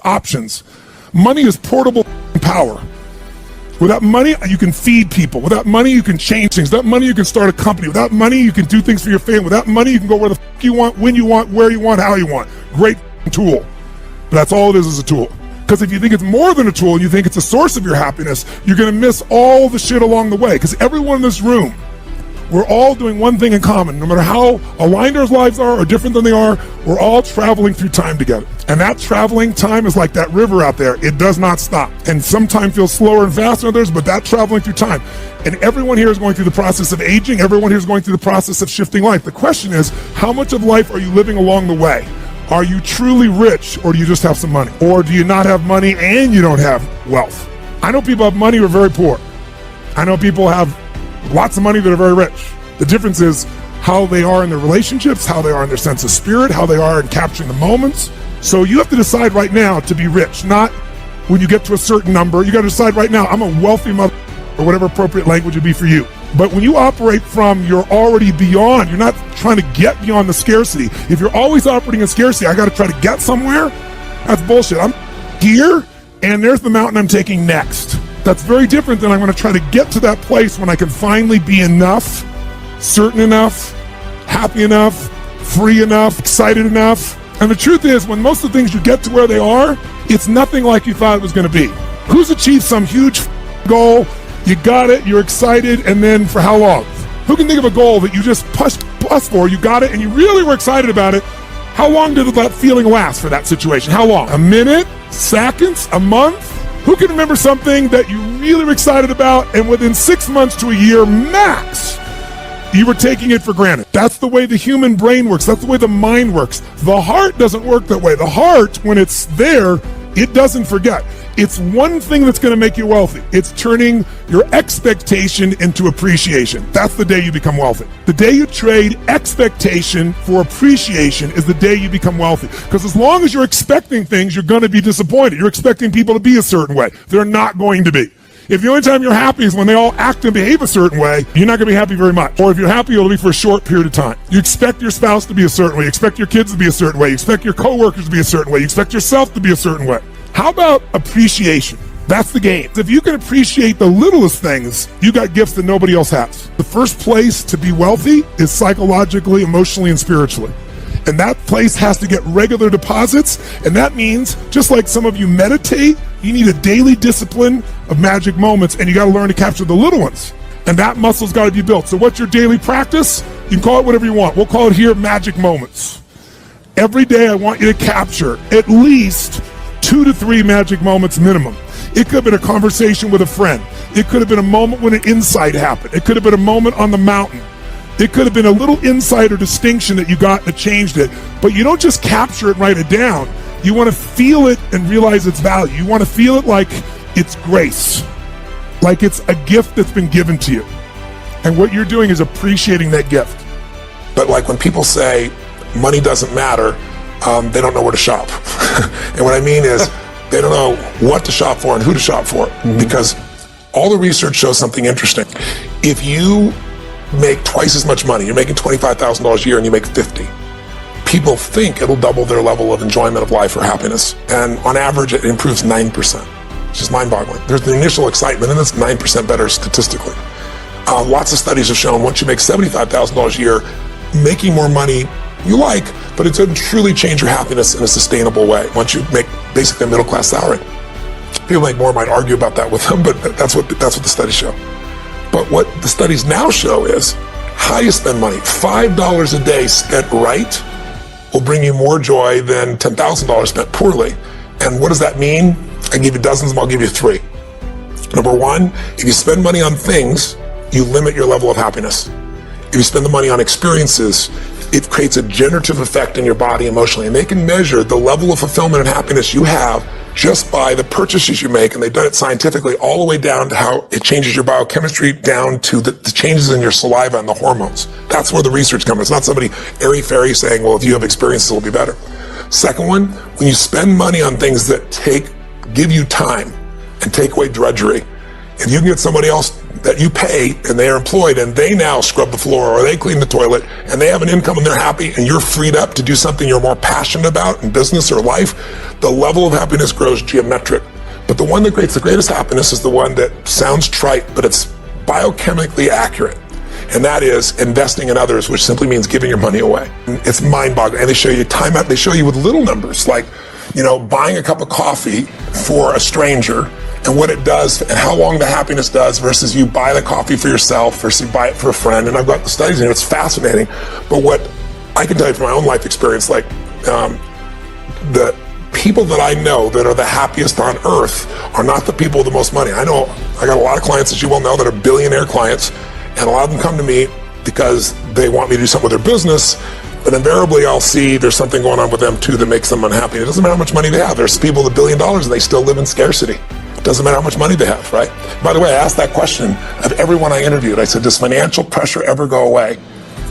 options. Money is portable power. Without money, you can feed people. Without money, you can change things. Without money, you can start a company. Without money, you can do things for your family. Without money, you can go where the f you want, when you want, where you want, how you want. Great tool. But that's all it is a tool. Because if you think it's more than a tool and you think it's a source of your happiness, you're going to miss all the shit along the way. Because everyone in this room, we're all doing one thing in common. No matter how aligned our lives are or different than they are, we're all traveling through time together. And that traveling time is like that river out there. It does not stop. And sometimes feels slower and faster than others, but that traveling through time. And everyone here is going through the process of aging. Everyone here is going through the process of shifting life. The question is, how much of life are you living along the way? Are you truly rich, or do you just have some money? Or do you not have money and you don't have wealth? I know people have money who are very poor. I know people have lots of money that are very rich. The difference is how they are in their relationships, how they are in their sense of spirit, how they are in capturing the moments. So you have to decide right now to be rich, not when you get to a certain number. You got to decide right now, I'm a wealthy mother, or whatever appropriate language would be for you. But when you operate from you're already beyond, you're not trying to get beyond the scarcity. If you're always operating in scarcity, I got to try to get somewhere, that's bullshit. I'm here, and there's the mountain I'm taking next. That's very different than I'm going to try to get to that place when I can finally be enough, certain enough, happy enough, free enough, excited enough. And the truth is, when most of the things you get to where they are, it's nothing like you thought it was going to be. Who's achieved some huge goal? You got it, you're excited, and then for how long? Who can think of a goal that you just plus for, you got it, and you really were excited about it? How long did that feeling last for that situation? How long? A minute? Seconds? A month? Who can remember something that you really were excited about, and within 6 months to a year max, you were taking it for granted? That's the way the human brain works. That's the way the mind works. The heart doesn't work that way. The heart, when it's there, it doesn't forget. It's one thing that's going to make you wealthy. It's turning your expectation into appreciation. That's the day you become wealthy. The day you trade expectation for appreciation is the day you become wealthy. Because as long as you're expecting things, you're going to be disappointed. You're expecting people to be a certain way. They're not going to be. If the only time you're happy is when they all act and behave a certain way, you're not going to be happy very much. Or if you're happy, it'll be for a short period of time. You expect your spouse to be a certain way. You expect your kids to be a certain way. You expect your coworkers to be a certain way. You expect yourself to be a certain way. How about appreciation? That's the game. If you can appreciate the littlest things, you got gifts that nobody else has. The first place to be wealthy is psychologically, emotionally, and spiritually. And that place has to get regular deposits. And that means, just like some of you meditate, you need a daily discipline of magic moments, and you got to learn to capture the little ones. And that muscle's got to be built. So what's your daily practice? You can call it whatever you want. We'll call it here magic moments. Every day I want you to capture at least 2 to 3 magic moments minimum. It could have been a conversation with a friend. It could have been a moment when an insight happened. It could have been a moment on the mountain. It could have been a little insight or distinction that you got that changed it. But you don't just capture it and write it down. You want to feel it and realize its value. You want to feel it like it's grace, like it's a gift that's been given to you. And what you're doing is appreciating that gift. But like when people say money doesn't matter, they don't know where to shop. And what I mean is they don't know what to shop for and who to shop for, because all the research shows something interesting. If you make twice as much money, you're making $25,000 a year and you make 50, people think it'll double their level of enjoyment of life or happiness. And on average, it improves 9%, which is mind-boggling. There's the initial excitement, and it's 9% better statistically. Lots of studies have shown once you make $75,000 a year, making more money you like, but it doesn't truly change your happiness in a sustainable way once you make basically a middle-class salary. People make more, might argue about that with them, but that's what the studies show. But what the studies now show is how you spend money. $5 a day spent right will bring you more joy than $10,000 spent poorly. And what does that mean? I give you dozens, and I'll give you 3. Number 1, if you spend money on things, you limit your level of happiness. If you spend the money on experiences, it creates a generative effect in your body emotionally. And they can measure the level of fulfillment and happiness you have just by the purchases you make. And they've done it scientifically all the way down to how it changes your biochemistry, down to the changes in your saliva and the hormones. That's where the research comes. It's not somebody airy-fairy saying, well, if you have experiences, it'll be better. Second one, when you spend money on things that give you time and take away drudgery, if you can get somebody else that you pay and they are employed and they now scrub the floor or they clean the toilet and they have an income and they're happy and you're freed up to do something you're more passionate about in business or life, the level of happiness grows geometric. But the one that creates the greatest happiness is the one that sounds trite, but it's biochemically accurate. And that is investing in others, which simply means giving your money away. It's mind-boggling. And they show you time out, they show you with little numbers, like, buying a cup of coffee for a stranger and what it does and how long the happiness does versus you buy the coffee for yourself versus you buy it for a friend. And I've got the studies and it's fascinating. But what I can tell you from my own life experience, like the people that I know that are the happiest on earth are not the people with the most money. I got a lot of clients, as you well know, that are billionaire clients, and a lot of them come to me because they want me to do something with their business. But invariably, I'll see there's something going on with them too that makes them unhappy. It doesn't matter how much money they have. There's people with $1 billion and they still live in scarcity. It doesn't matter how much money they have, right? By the way, I asked that question of everyone I interviewed. I said, does financial pressure ever go away?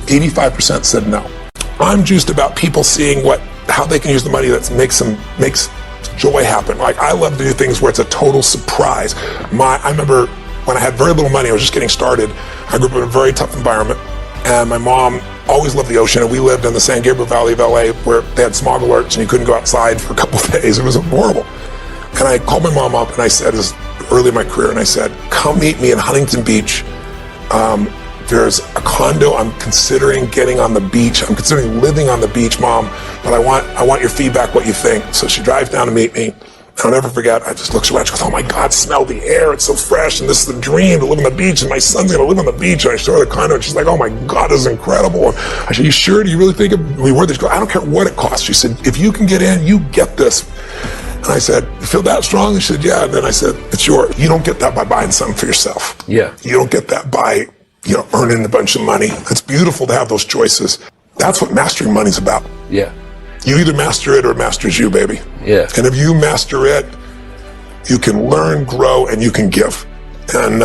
85% said no. I'm juiced about people seeing how they can use the money that makes joy happen. Like, I love to do things where it's a total surprise. I remember when I had very little money, I was just getting started. I grew up in a very tough environment, and my mom always loved the ocean, and we lived in the San Gabriel Valley of LA where they had smog alerts and you couldn't go outside for a couple of days. It was horrible. And I called my mom up and I said, this was early in my career, and I said, come meet me in Huntington Beach. There's a condo I'm considering getting on the beach. I'm considering living on the beach, Mom, but I want your feedback, what you think. So she drives down to meet me. I'll never forget, I just looked around, she goes, oh my God, smell the air, it's so fresh, and this is the dream, to live on the beach, and my son's gonna live on the beach. And I showed her the condo, and she's like, oh my God, this is incredible. And I said, you sure? Do you really think we worth it? She goes, I don't care what it costs. She said, if you can get in, you get this. And I said, you feel that strong? She said, yeah. And then I said, it's yours. You don't get that by buying something for yourself. Yeah. You don't get that by, earning a bunch of money. It's beautiful to have those choices. That's what mastering money's about. Yeah. You either master it or it masters you, baby. Yeah. And if you master it, you can learn, grow, and you can give. And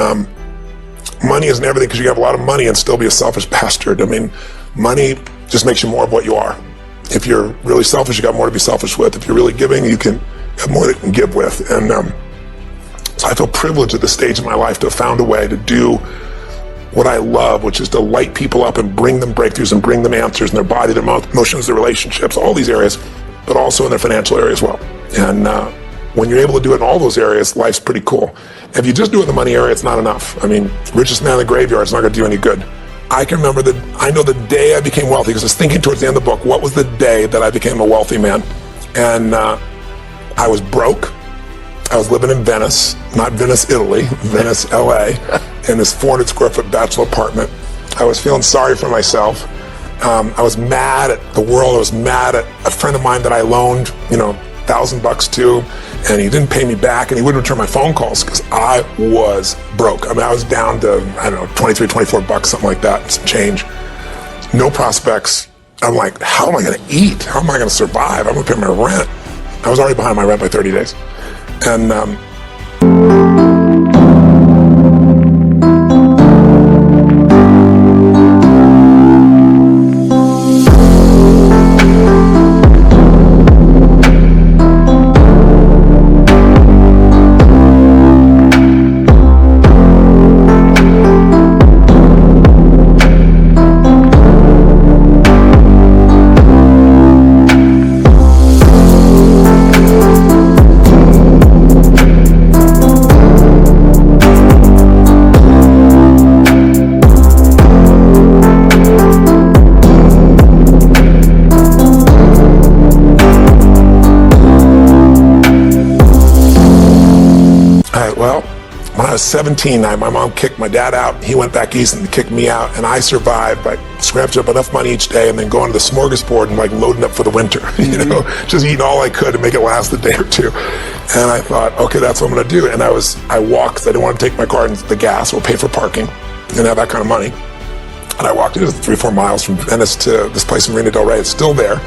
money isn't everything, because you have a lot of money and still be a selfish bastard. I mean, money just makes you more of what you are. If you're really selfish, you got more to be selfish with. If you're really giving, you can have more that you can give with. And so I feel privileged at this stage in my life to have found a way to do what I love, which is to light people up and bring them breakthroughs and bring them answers in their body, their emotions, their relationships, all these areas, but also in their financial area as well. And when you're able to do it in all those areas, life's pretty cool. If you just do it in the money area, it's not enough. I mean, richest man in the graveyard is not going to do any good. I can remember I know the day I became wealthy, because I was thinking towards the end of the book, what was the day that I became a wealthy man? And I was broke. I was living in Venice, not Venice, Italy, Venice, LA, in this 400 square foot bachelor apartment. I was feeling sorry for myself. I was mad at the world. I was mad at a friend of mine that I loaned, $1,000 to, and he didn't pay me back, and he wouldn't return my phone calls because I was broke. I mean, I was down to, 23, $24, something like that, some change. No prospects. I'm like, how am I going to eat? How am I going to survive? I'm going to pay my rent. I was already behind my rent by 30 days. And when I was 17, my mom kicked my dad out. He went back east and kicked me out, and I survived by scratching up enough money each day and then going to the smorgasbord and loading up for the winter, just eating all I could to make it last a day or two. And I thought, okay, that's what I'm going to do. And I walked, because I didn't want to take my car and the gas or pay for parking. Didn't have that kind of money. And I walked, it was 3-4 miles from Venice to this place in Marina del Rey. It's still there.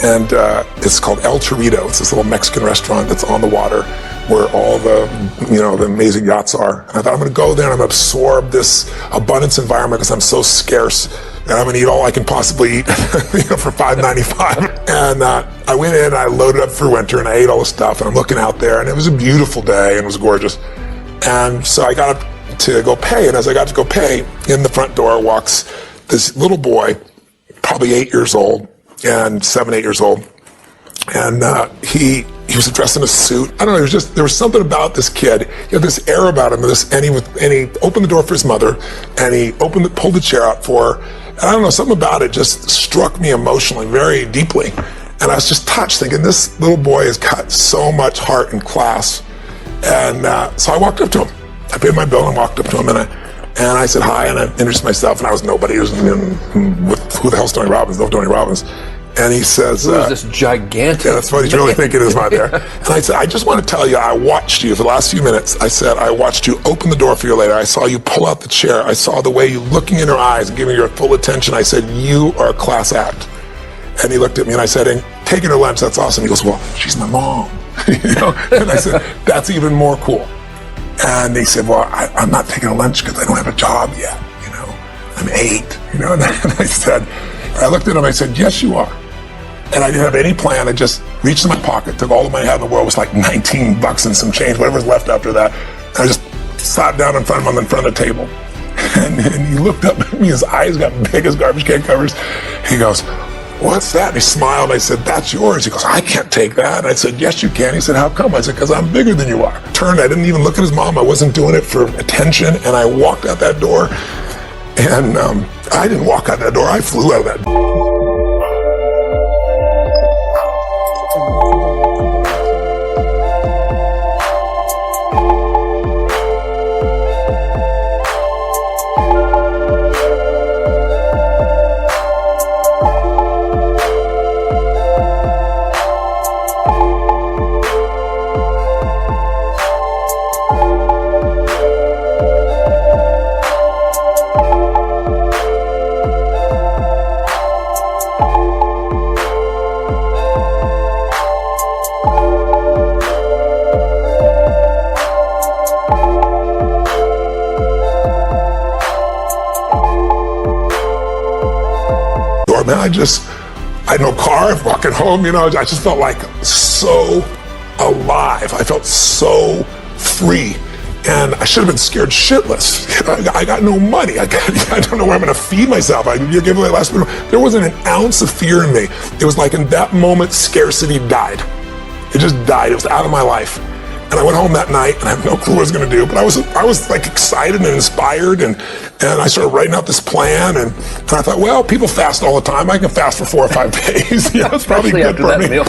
And it's called El Torito. It's this little Mexican restaurant that's on the water where all the, the amazing yachts are. And I thought, I'm going to go there and I'm going to absorb this abundance environment because I'm so scarce. And I'm going to eat all I can possibly eat, for $5.95. And I went in and I loaded up for winter and I ate all the stuff. And I'm looking out there and it was a beautiful day and it was gorgeous. And so I got up to go pay. And as I got to go pay, in the front door walks this little boy, probably 8 years old, and 7, 8 years old. And he was dressed in a suit. I don't know, there was something about this kid. He had this air about him, and he opened the door for his mother, and he pulled the chair out for her. And I don't know, something about it just struck me emotionally, very deeply. And I was just touched, thinking, this little boy has got so much heart and class. And so I walked up to him. I paid my bill and walked up to him, and I said hi, and I introduced myself, and I was nobody. It was, who the hell's Tony Robbins? No Tony Robbins. And he says, who is this gigantic? Yeah, that's what he's really thinking is not there. And I said, I just want to tell you, I watched you for the last few minutes. I said, I watched you open the door for you later. I saw you pull out the chair. I saw the way you looking in her eyes and giving her full attention. I said, you are a class act. And he looked at me and I said, and taking her lunch, that's awesome. He goes, well, she's my mom. And I said, that's even more cool. And he said, well, I'm not taking a lunch because I don't have a job yet. I'm 8. And I said, I looked at him, I said, yes, you are. And I didn't have any plan. I just reached in my pocket, took all the money I had in the world. It was like $19 and some change, whatever was left after that. And I just sat down in front of him in front of the table. And he looked up at me, his eyes got big as garbage can covers. He goes, what's that? And he smiled. I said, that's yours. He goes, I can't take that. And I said, yes, you can. He said, how come? I said, because I'm bigger than you are. Turned, I didn't even look at his mom. I wasn't doing it for attention. And I walked out that door. And I didn't walk out that door. I flew out of that door. Man, I had no car, walking home, I just felt like so alive. I felt so free. And I should have been scared shitless. I got no money. I don't know where I'm going to feed myself. You gave away last minute. There wasn't an ounce of fear in me. It was like in that moment, scarcity died. It just died. It was out of my life. And I went home that night, and I have no clue what I was going to do. But I was like excited and inspired, and I started writing out this plan. And I thought, well, people fast all the time. I can fast for 4 or 5 days. It's probably good for me. I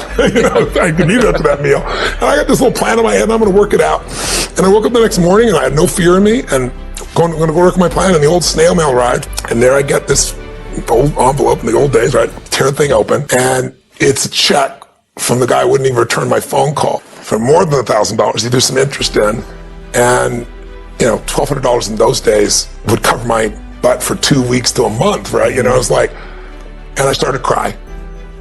could eat it after that meal. And I got this little plan in my head, and I'm going to work it out. And I woke up the next morning, and I had no fear in me. And I'm going to go work my plan. And the old snail mail arrived, and there I get this old envelope in the old days, right? Tear the thing open, and it's a check from the guy who wouldn't even return my phone call for more than $1,000, either some interest in, and $1,200 in those days would cover my butt for 2 weeks to a month, right? It was like, and I started to cry,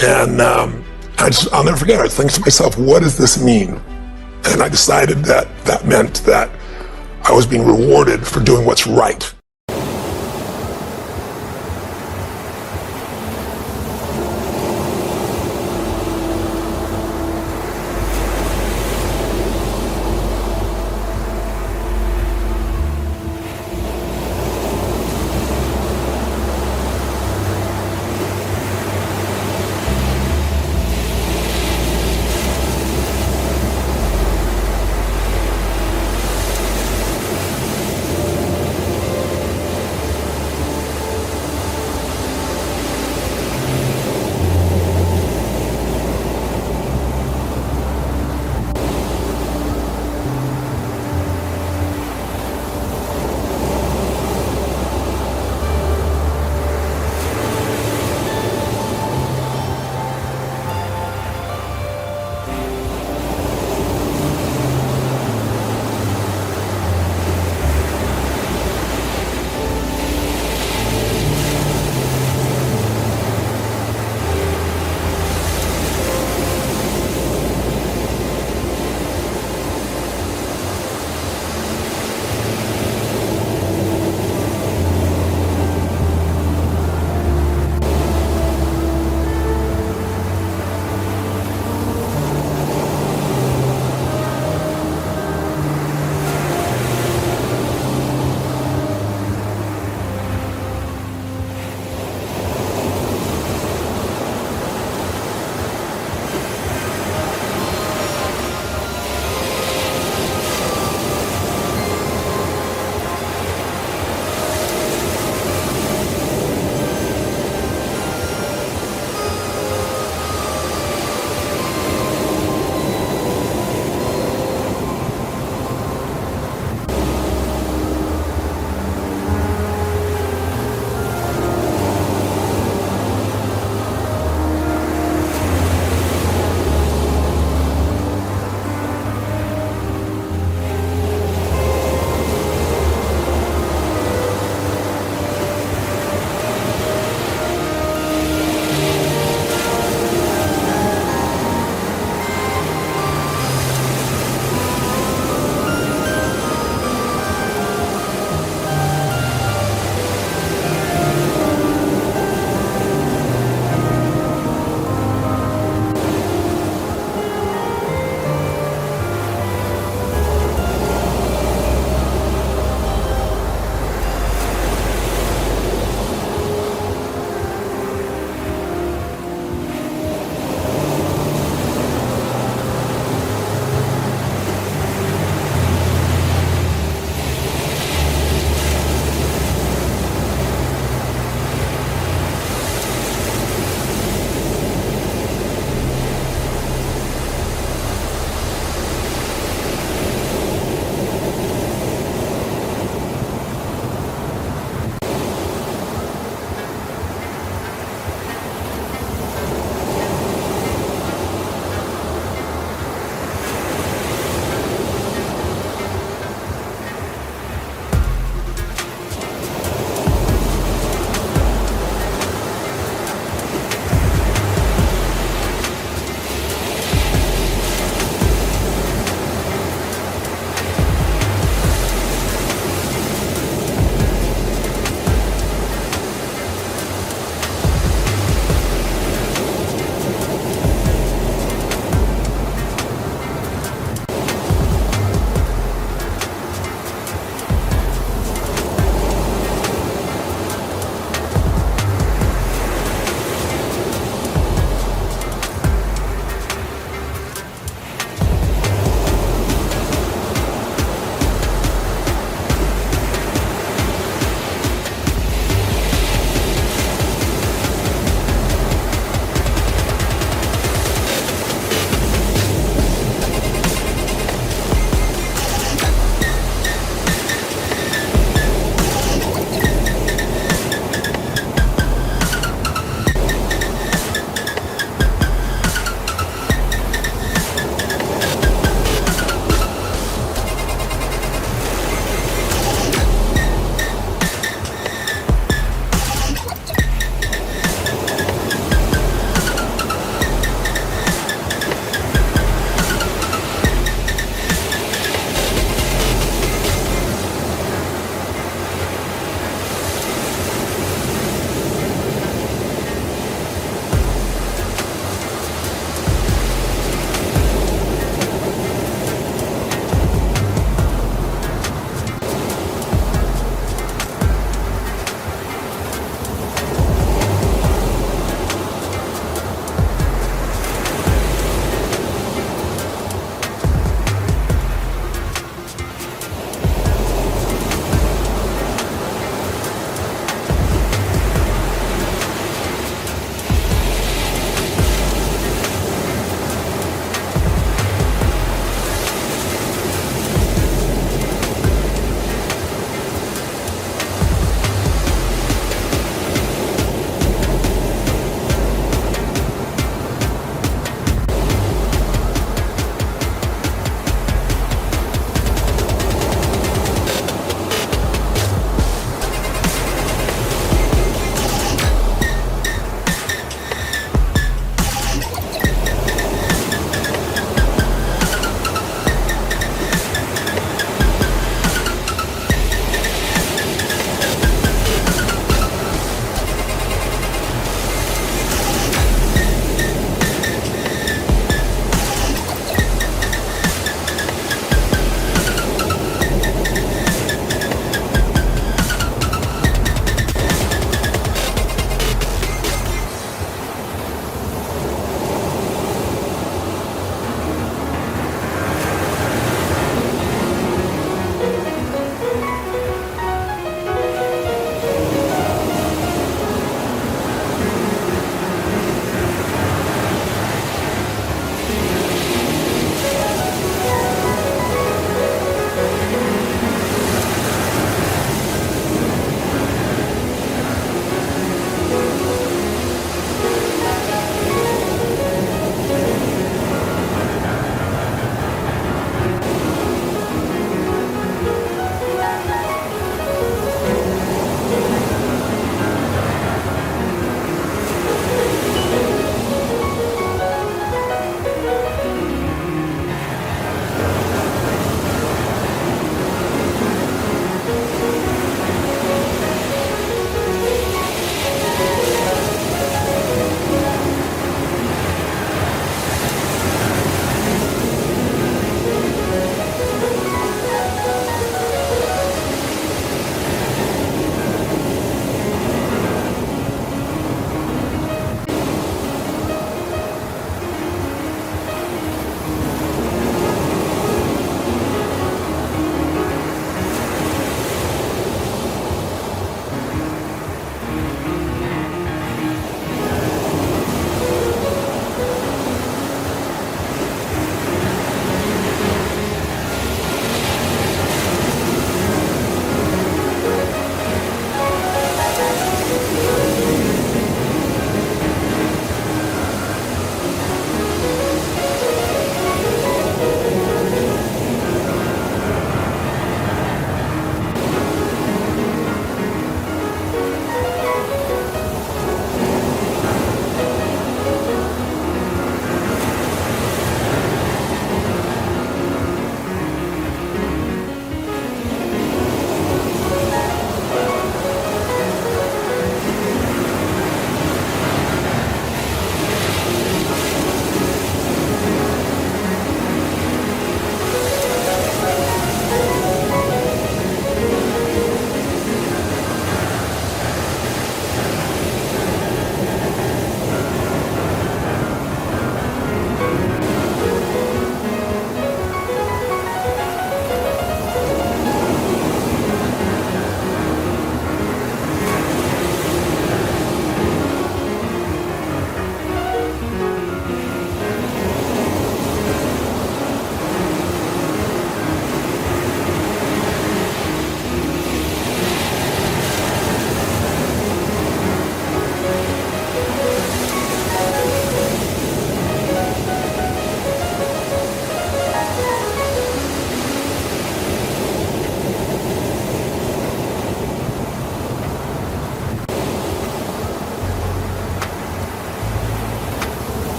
and I'll never forget. I was thinking to myself, what does this mean? And I decided that meant that I was being rewarded for doing what's right.